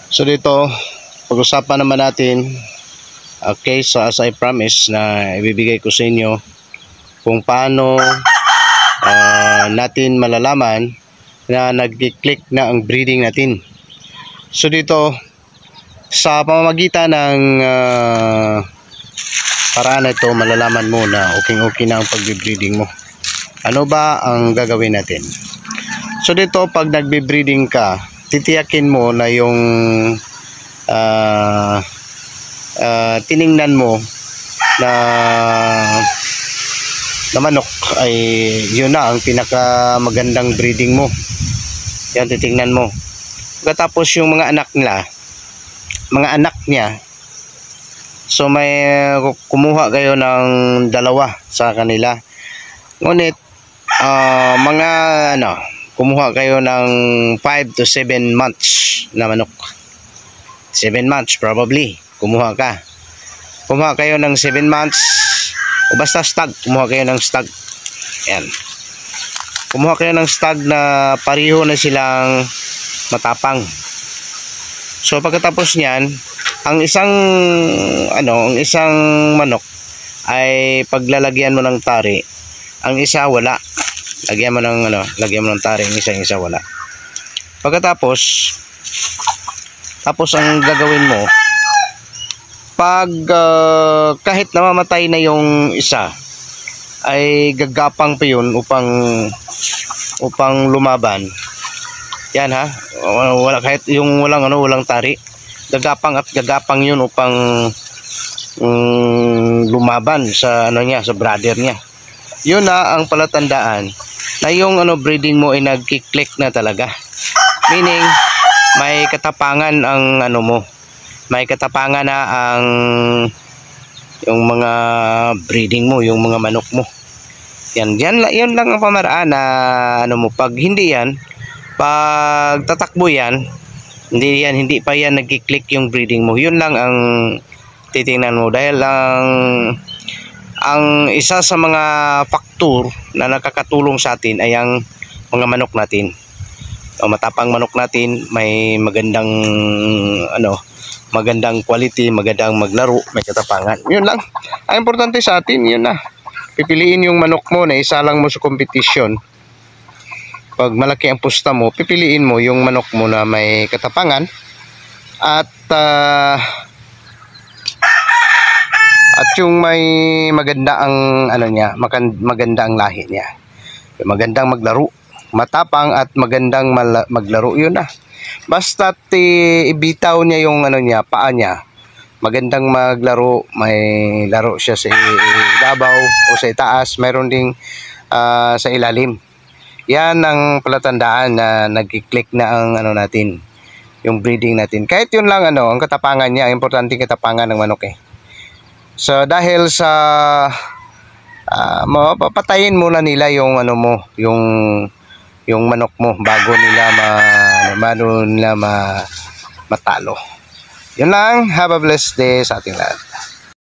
So dito, pag-usapan naman natin, okay, so as I promise na ibibigay ko sa inyo kung paano natin malalaman na nag-click na ang breeding natin. So dito, sa pamamagitan ng paraan na ito, malalaman mo na okay na ang pag-breeding mo. Ano ba ang gagawin natin? So dito, pag nagbe-breeding ka, titiyakin mo na yung tiningnan mo na manok ay yun na ang pinaka magandang breeding mo. Yan, titingnan mo. Pagkatapos yung mga anak niya, so may kumuha kayo ng dalawa sa kanila. Ngunit kumuha kayo ng 5 to 7 months na manok. 7 months probably. Kumuha kayo ng 7 months o basta stag. Kumuha kayo ng stag. Ayan. Kumuha kayo ng stag na pareho na silang matapang. So pagkatapos niyan, ang isang manok ay paglalagyan mo ng tari, ang isa wala. Lagyan mo ng tari, ang isa wala. Pagkatapos ang gagawin mo, pag kahit namamatay na yung isa, ay gagapang pa yun upang lumaban. Yan ha, wala, kahit yung walang tari, gagapang yun upang lumaban sa sa brother niya. Yun na ang palatandaan na yung breeding mo ay nagki-click na talaga. Meaning may katapangan ang mo. May katapangan na ang yung mga breeding mo, yung mga manok mo. Yan lang ang pamaraan na pag hindi yan, pag tatakbo yan, hindi pa yan nagki-click yung breeding mo. Yun lang ang titingnan mo, dahil ang isa sa mga faktor na nakakatulong sa atin ay ang mga manok natin. O matapang manok natin, may magandang quality, magandang maglaro, may katapangan. Yun lang. Ang importante sa atin, yun na. Pipiliin yung manok mo na isa lang mo sa competition. Pag malaki ang pusta mo, pipiliin mo yung manok mo na may katapangan at yung may maganda ang maganda ang lahi niya. Magandang maglaro, matapang at magandang maglaro, yun na. Basta ibitaw niya yung paa niya. Magandang maglaro, may laro siya sa ibabaw o sa itaas, mayroon ding sa ilalim. Yan ang palatandaan na nagki-click na ang natin, yung breeding natin. Kahit yun lang ang katapangan niya, importante katapangan ng manok eh. So dahil sa papatayin muna nila yung yung manok mo bago nila matalo. Yun lang. Have a blessed day sa ating lahat.